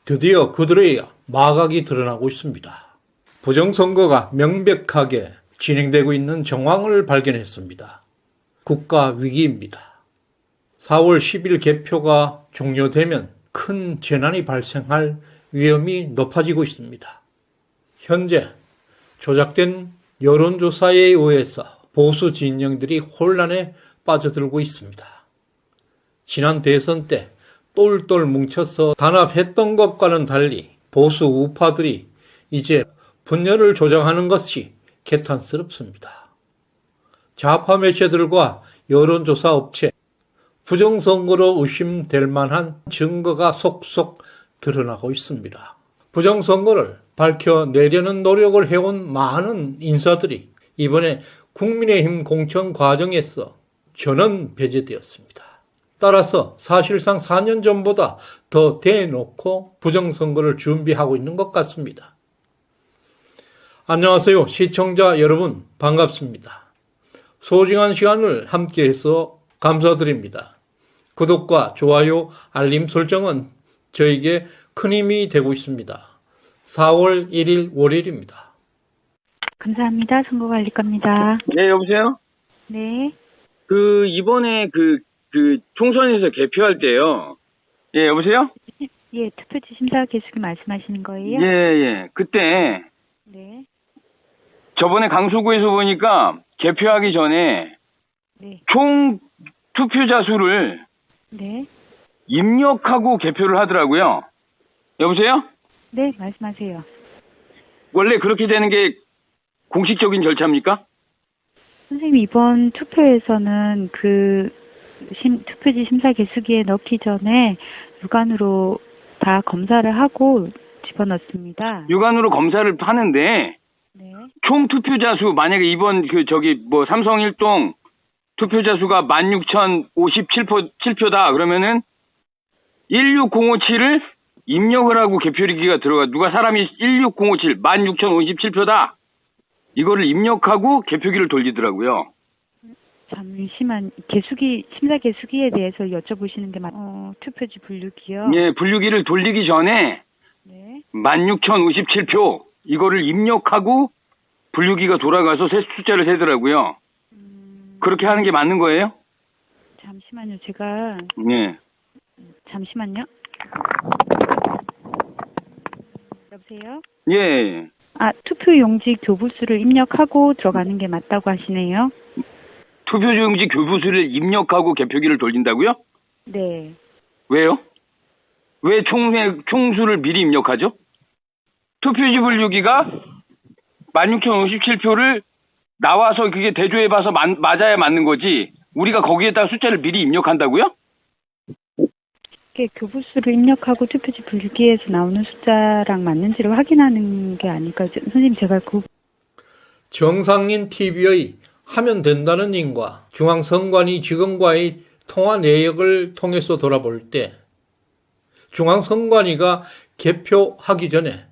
드디어 그들의 마각이 드러나고 있습니다. 부정선거가 명백하게 진행되고 있는 정황을 발견했습니다. 국가 위기입니다. 4월 10일 개표가 종료되면 큰 재난이 발생할 위험이 높아지고 있습니다. 현재 조작된 여론조사에 의해서 보수 진영들이 혼란에 빠져들고 있습니다. 지난 대선 때 똘똘 뭉쳐서 단합했던 것과는 달리 보수 우파들이 이제 분열을 조장하는 것이 개탄스럽습니다. 좌파 매체들과 여론조사 업체, 부정선거로 의심될 만한 증거가 속속 드러나고 있습니다. 부정선거를 밝혀내려는 노력을 해온 많은 인사들이 이번에 국민의힘 공천 과정에서 전원 배제되었습니다. 따라서 사실상 4년 전보다 더 대놓고 부정선거를 준비하고 있는 것 같습니다. 안녕하세요. 시청자 여러분 반갑습니다. 소중한 시간을 함께해서 감사드립니다. 구독과 좋아요, 알림 설정은 저에게 큰 힘이 되고 있습니다. 4월 1일 월요일입니다. 감사합니다. 선거관리과입니다. 네, 여보세요? 네. 이번에 총선에서 개표할 때요. 예, 여보세요? 예, 투표지 심사 개수기 말씀하시는 거예요? 예. 그때, 네. 저번에 강서구에서 보니까 개표하기 전에 네. 총 투표자 수를 네. 입력하고 개표를 하더라고요. 여보세요? 네, 말씀하세요. 원래 그렇게 되는 게 공식적인 절차입니까? 선생님, 이번 투표에서는 투표지 심사 개수기에 넣기 전에 육안으로 다 검사를 하고 집어넣습니다. 육안으로 검사를 하는데, 네. 총 투표자 수, 만약에 이번 삼성 일동 투표자 수가 16,057표다. 그러면은 16057을 입력을 하고 개표기가 들어가. 누가 사람이 16057, 16,057표다. 이거를 입력하고 개표기를 돌리더라고요. 잠시만, 심사 개수기에 대해서 여쭤보시는 게 투표지 분류기요? 예, 분류기를 돌리기 전에 네. 16,057표 이거를 입력하고 분류기가 돌아가서 숫자를 세더라고요. 그렇게 하는 게 맞는 거예요? 잠시만요, 제가. 예. 잠시만요. 여보세요? 예. 투표용지 교부수를 입력하고 들어가는 게 맞다고 하시네요. 투표용지 교부수를 입력하고 개표기를 돌린다고요? 네. 왜요? 왜 총수를 미리 입력하죠? 투표지 분류기가 16,057표를 나와서 그게 대조해봐서 맞아야 맞는 거지. 우리가 거기에다가 숫자를 미리 입력한다고요? 교부수를 입력하고 투표지 분류기에서 나오는 숫자랑 맞는지를 확인하는 게 아닐까요? 선생님, 제가 정상인 TV의 하면 된다는 인과 중앙선관위 직원과의 통화 내역을 통해서 돌아볼 때 중앙선관위가 개표하기 전에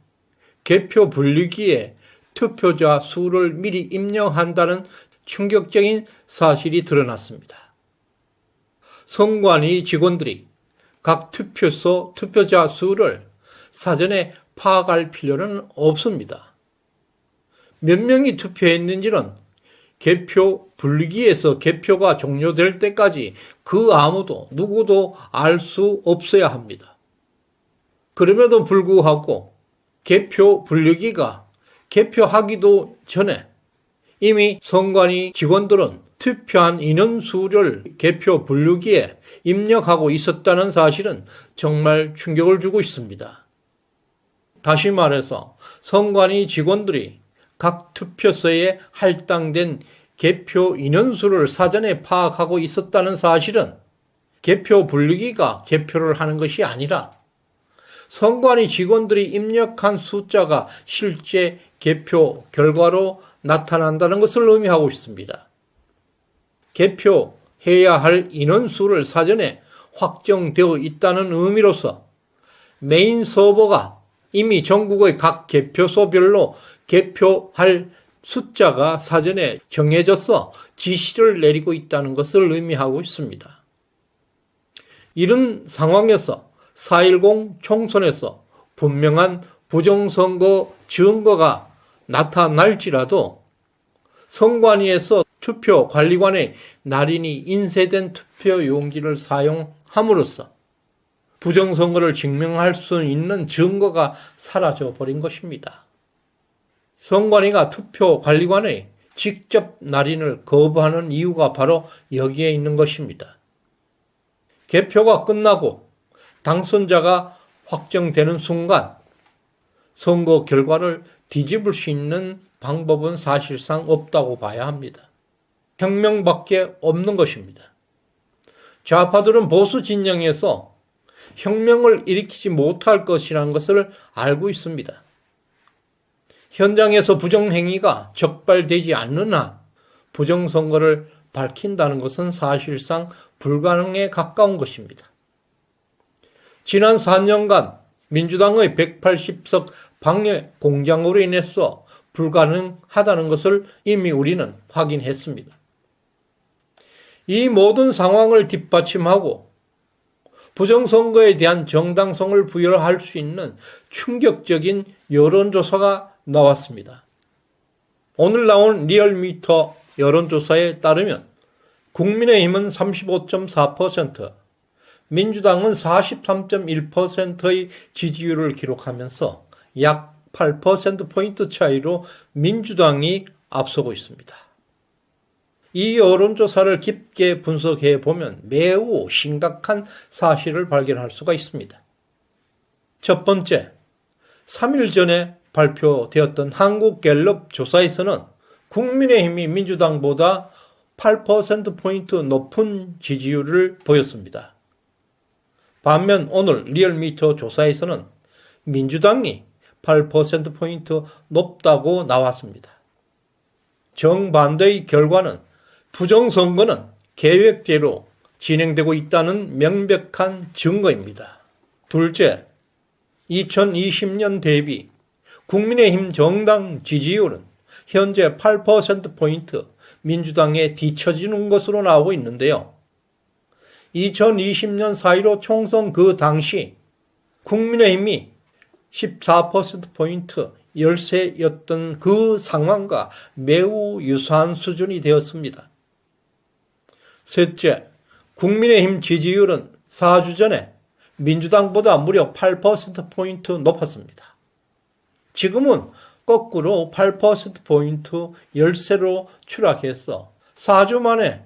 개표 분류기에 투표자 수를 미리 입력한다는 충격적인 사실이 드러났습니다. 선관위 직원들이 각 투표소 투표자 수를 사전에 파악할 필요는 없습니다. 몇 명이 투표했는지는 개표 분류기에서 개표가 종료될 때까지 그 아무도 누구도 알 수 없어야 합니다. 그럼에도 불구하고 개표 분류기가 개표하기도 전에 이미 선관위 직원들은 투표한 인원수를 개표 분류기에 입력하고 있었다는 사실은 정말 충격을 주고 있습니다. 다시 말해서 선관위 직원들이 각 투표소에 할당된 개표 인원수를 사전에 파악하고 있었다는 사실은 개표 분류기가 개표를 하는 것이 아니라 선관위 직원들이 입력한 숫자가 실제 개표 결과로 나타난다는 것을 의미하고 있습니다. 개표해야 할 인원수를 사전에 확정되어 있다는 의미로서 메인 서버가 이미 전국의 각 개표소별로 개표할 숫자가 사전에 정해져서 지시를 내리고 있다는 것을 의미하고 있습니다. 이런 상황에서 4.10 총선에서 분명한 부정선거 증거가 나타날지라도 선관위에서 투표관리관의 날인이 인쇄된 투표용지를 사용함으로써 부정선거를 증명할 수 있는 증거가 사라져버린 것입니다. 선관위가 투표관리관의 직접 날인을 거부하는 이유가 바로 여기에 있는 것입니다. 개표가 끝나고 당선자가 확정되는 순간 선거 결과를 뒤집을 수 있는 방법은 사실상 없다고 봐야 합니다. 혁명밖에 없는 것입니다. 좌파들은 보수 진영에서 혁명을 일으키지 못할 것이라는 것을 알고 있습니다. 현장에서 부정행위가 적발되지 않는 한 부정선거를 밝힌다는 것은 사실상 불가능에 가까운 것입니다. 지난 4년간 민주당의 180석 방해 공작으로 인해서 불가능하다는 것을 이미 우리는 확인했습니다. 이 모든 상황을 뒷받침하고 부정선거에 대한 정당성을 부여할 수 있는 충격적인 여론조사가 나왔습니다. 오늘 나온 리얼미터 여론조사에 따르면 국민의힘은 35.4%, 민주당은 43.1%의 지지율을 기록하면서 약 8%포인트 차이로 민주당이 앞서고 있습니다. 이 여론조사를 깊게 분석해 보면 매우 심각한 사실을 발견할 수가 있습니다. 첫 번째, 3일 전에 발표되었던 한국갤럽 조사에서는 국민의힘이 민주당보다 8%포인트 높은 지지율을 보였습니다. 반면 오늘 리얼미터 조사에서는 민주당이 8%포인트 높다고 나왔습니다. 정반대의 결과는 부정선거는 계획대로 진행되고 있다는 명백한 증거입니다. 둘째, 2020년 대비 국민의힘 정당 지지율은 현재 8%포인트 민주당에 뒤처지는 것으로 나오고 있는데요. 2020년 4.15 총선 그 당시 국민의힘이 14%포인트 열세였던 그 상황과 매우 유사한 수준이 되었습니다. 셋째, 국민의힘 지지율은 4주 전에 민주당보다 무려 8%포인트 높았습니다. 지금은 거꾸로 8%포인트 열세로 추락해서 4주 만에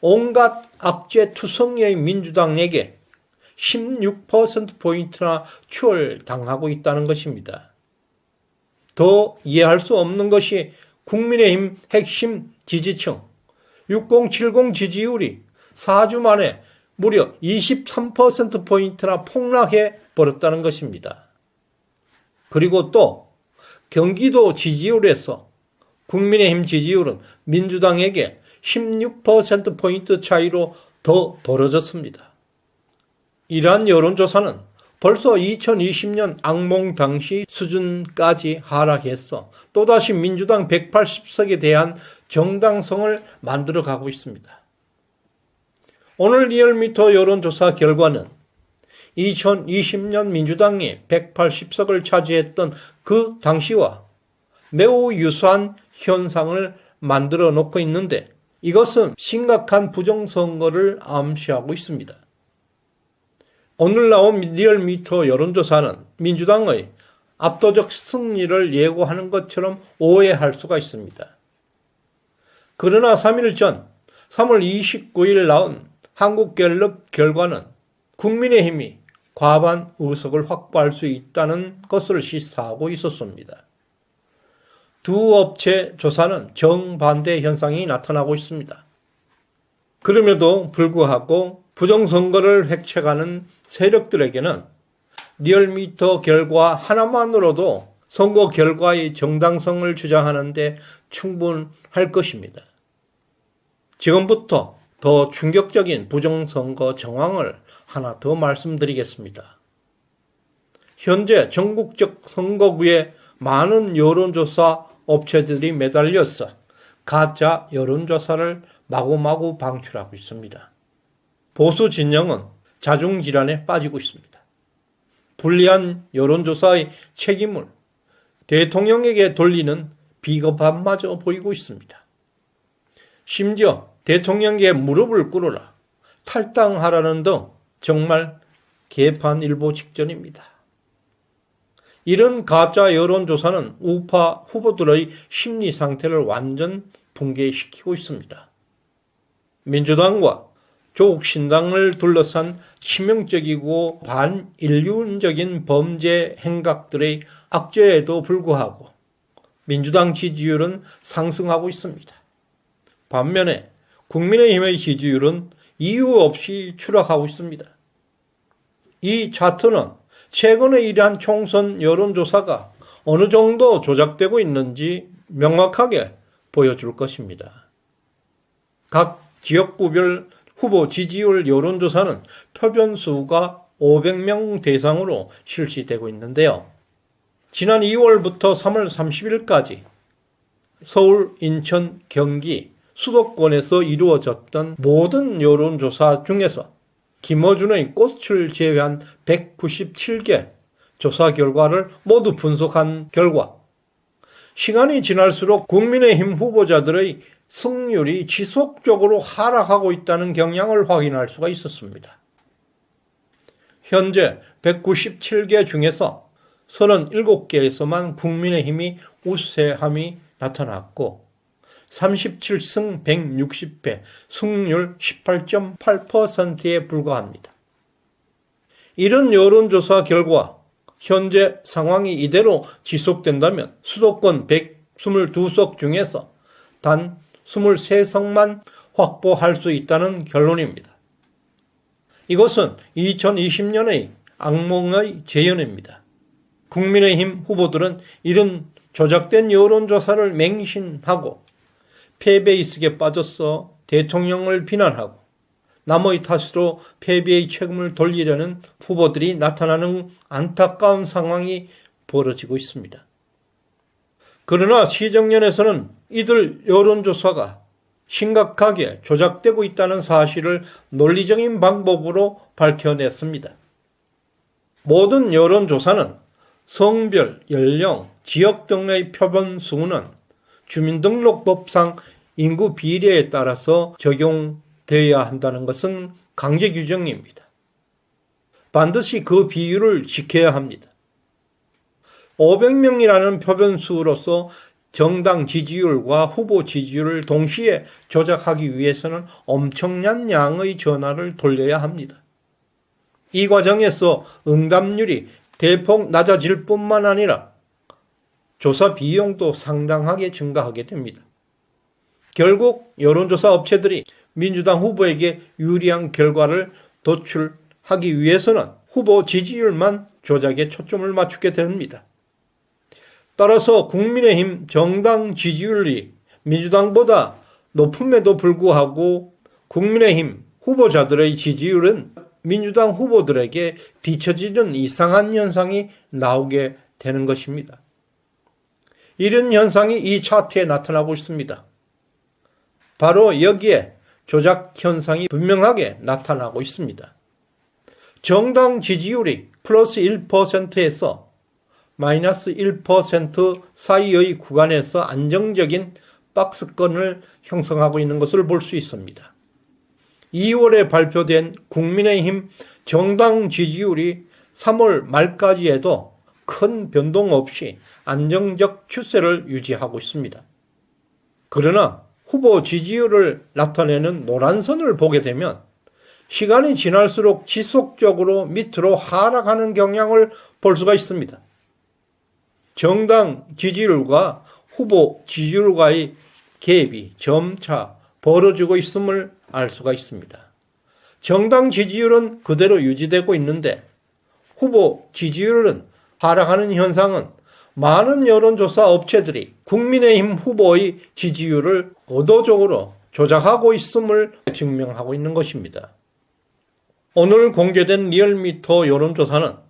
온갖 악재 투성이의 민주당에게 16%포인트나 추월당하고 있다는 것입니다. 더 이해할 수 없는 것이 국민의힘 핵심 지지층 6070 지지율이 4주 만에 무려 23%포인트나 폭락해 버렸다는 것입니다. 그리고 또 경기도 지지율에서 국민의힘 지지율은 민주당에게 16%포인트 차이로 더 벌어졌습니다. 이러한 여론조사는 벌써 2020년 악몽 당시 수준까지 하락해서 또다시 민주당 180석에 대한 정당성을 만들어가고 있습니다. 오늘 리얼미터 여론조사 결과는 2020년 민주당이 180석을 차지했던 그 당시와 매우 유사한 현상을 만들어 놓고 있는데 이것은 심각한 부정선거를 암시하고 있습니다. 오늘 나온 리얼미터 여론조사는 민주당의 압도적 승리를 예고하는 것처럼 오해할 수가 있습니다. 그러나 3일 전 3월 29일 나온 한국갤럽 결과는 국민의힘이 과반 의석을 확보할 수 있다는 것을 시사하고 있었습니다. 두 업체 조사는 정반대 현상이 나타나고 있습니다. 그럼에도 불구하고 부정선거를 획책하는 세력들에게는 리얼미터 결과 하나만으로도 선거 결과의 정당성을 주장하는 데 충분할 것입니다. 지금부터 더 충격적인 부정선거 정황을 하나 더 말씀드리겠습니다. 현재 전국적 선거구에 많은 여론조사 업체들이 매달려서 가짜 여론조사를 마구마구 방출하고 있습니다. 보수 진영은 자중질환에 빠지고 있습니다. 불리한 여론조사의 책임을 대통령에게 돌리는 비겁함마저 보이고 있습니다. 심지어 대통령에게 무릎을 꿇어라, 탈당하라는 등 정말 개판일보 직전입니다. 이런 가짜 여론조사는 우파 후보들의 심리 상태를 완전 붕괴시키고 있습니다. 민주당과 조국 신당을 둘러싼 치명적이고 반인륜적인 범죄 행각들의 악재에도 불구하고 민주당 지지율은 상승하고 있습니다. 반면에 국민의힘의 지지율은 이유 없이 추락하고 있습니다. 이 차트는 최근의 이러한 총선 여론조사가 어느 정도 조작되고 있는지 명확하게 보여줄 것입니다. 각 지역구별 후보 지지율 여론조사는 표변수가 500명 대상으로 실시되고 있는데요. 지난 2월부터 3월 30일까지 서울, 인천, 경기, 수도권에서 이루어졌던 모든 여론조사 중에서 김어준의 꽃을 제외한 197개 조사 결과를 모두 분석한 결과 시간이 지날수록 국민의힘 후보자들의 승률이 지속적으로 하락하고 있다는 경향을 확인할 수가 있었습니다. 현재 197개 중에서 37개에서만 국민의힘이 우세함이 나타났고 37승 160패, 승률 18.8%에 불과합니다. 이런 여론조사 결과 현재 상황이 이대로 지속된다면 수도권 122석 중에서 단 23석만 확보할 수 있다는 결론입니다. 이것은 2020년의 악몽의 재현입니다. 국민의힘 후보들은 이런 조작된 여론조사를 맹신하고 패배의식에 빠져서 대통령을 비난하고 남의 탓으로 패배의 책임을 돌리려는 후보들이 나타나는 안타까운 상황이 벌어지고 있습니다. 그러나 시정연에서는 이들 여론조사가 심각하게 조작되고 있다는 사실을 논리적인 방법으로 밝혀냈습니다. 모든 여론조사는 성별, 연령, 지역 등의 표본수는 주민등록법상 인구 비례에 따라서 적용되어야 한다는 것은 강제 규정입니다. 반드시 그 비율을 지켜야 합니다. 500명이라는 표본수로서 정당 지지율과 후보 지지율을 동시에 조작하기 위해서는 엄청난 양의 전화를 돌려야 합니다. 이 과정에서 응답률이 대폭 낮아질 뿐만 아니라 조사 비용도 상당하게 증가하게 됩니다. 결국 여론조사 업체들이 민주당 후보에게 유리한 결과를 도출하기 위해서는 후보 지지율만 조작에 초점을 맞추게 됩니다. 따라서 국민의힘 정당 지지율이 민주당보다 높음에도 불구하고 국민의힘 후보자들의 지지율은 민주당 후보들에게 뒤처지는 이상한 현상이 나오게 되는 것입니다. 이런 현상이 이 차트에 나타나고 있습니다. 바로 여기에 조작 현상이 분명하게 나타나고 있습니다. 정당 지지율이 플러스 1%에서 마이너스 1% 사이의 구간에서 안정적인 박스권을 형성하고 있는 것을 볼 수 있습니다. 2월에 발표된 국민의힘 정당 지지율이 3월 말까지에도 큰 변동 없이 안정적 추세를 유지하고 있습니다. 그러나 후보 지지율을 나타내는 노란선을 보게 되면 시간이 지날수록 지속적으로 밑으로 하락하는 경향을 볼 수가 있습니다. 정당 지지율과 후보 지지율과의 갭이 점차 벌어지고 있음을 알 수가 있습니다. 정당 지지율은 그대로 유지되고 있는데 후보 지지율은 하락하는 현상은 많은 여론조사 업체들이 국민의힘 후보의 지지율을 의도적으로 조작하고 있음을 증명하고 있는 것입니다. 오늘 공개된 리얼미터 여론조사는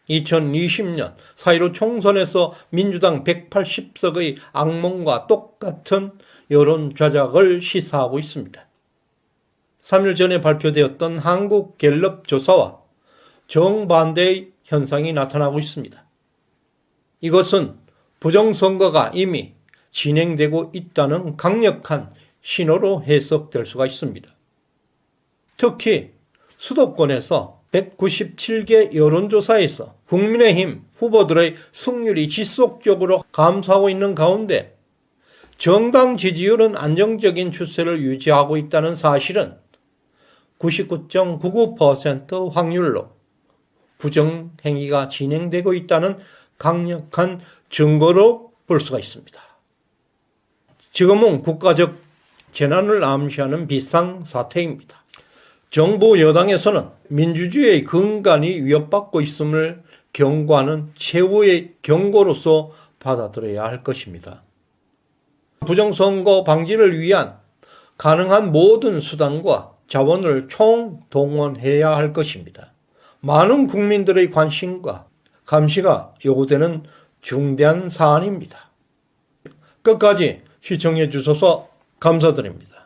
2020년 4.15 총선에서 민주당 180석의 악몽과 똑같은 여론 조작을 시사하고 있습니다. 3일 전에 발표되었던 한국갤럽 조사와 정반대의 현상이 나타나고 있습니다. 이것은 부정선거가 이미 진행되고 있다는 강력한 신호로 해석될 수가 있습니다. 특히 수도권에서 197개 여론조사에서 국민의힘 후보들의 승률이 지속적으로 감소하고 있는 가운데 정당 지지율은 안정적인 추세를 유지하고 있다는 사실은 99.99% 확률로 부정행위가 진행되고 있다는 강력한 증거로 볼 수가 있습니다. 지금은 국가적 재난을 암시하는 비상사태입니다. 정부 여당에서는 민주주의의 근간이 위협받고 있음을 경고하는 최후의 경고로서 받아들여야 할 것입니다. 부정선거 방지를 위한 가능한 모든 수단과 자원을 총동원해야 할 것입니다. 많은 국민들의 관심과 감시가 요구되는 중대한 사안입니다. 끝까지 시청해 주셔서 감사드립니다.